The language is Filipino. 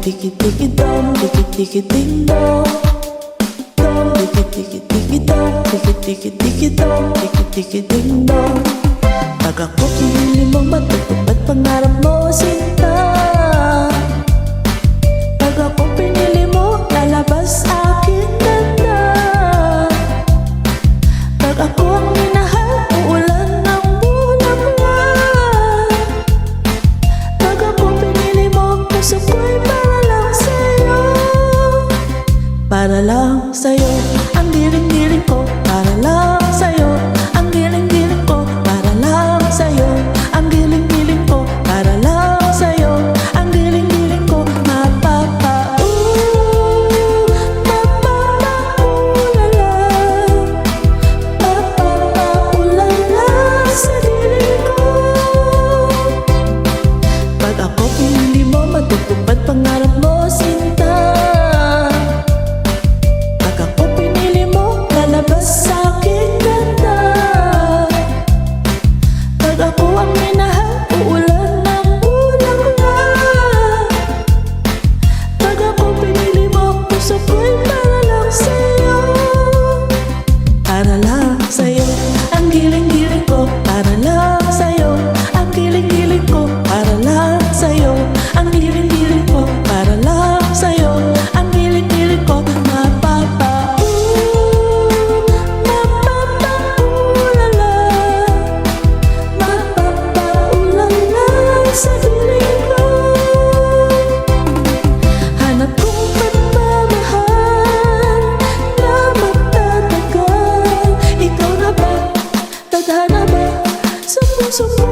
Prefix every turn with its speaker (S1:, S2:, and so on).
S1: tiki tiki dom, tiki tiki ding dong. Dom, tiki tiki tiki dom, tiki tiki tiki dom, tiki tiki ding dong. Pag ako pinili mong matutupad pangarap mo, sinta. Pag ako pinili mo, lalabas aking ganda. Pag ako ang minahal, uulan ng bulaklak. Pag ako pinili mo, puso ko'y para lang sa'yo. Para lang sa'yo, ang giling-giling ko, para lang sa'yo. Ang giling-giling ko, para lang sa'yo. Ang giling-giling ko, para lang sa'yo. Ang giling-giling ko, mapapa-ulala. Mapapa-ulala sa giling ko. Pag ako pinili mo, matutupad pangarap mo, sinta. Pag ako pinili mo, lalabas sa aking ganda. Pag ako ang minahal, uulan ng bulaklak. Pag ako pinili mo, puso ko'y para lang sa'yo. Para lang sa'yo, ang giling-giling ko, para lang sa'yo. Ang giling-giling ko, para lang sa'yo. Ang giling-giling ko, para lang sa'yo. Ang giling-giling ko, mapapa-ulala. Mapapa-ulala sa giling ko. Hanap kong pagmamahal na magtatagal. Ikaw na ba? Tadhana ba sa puso mo?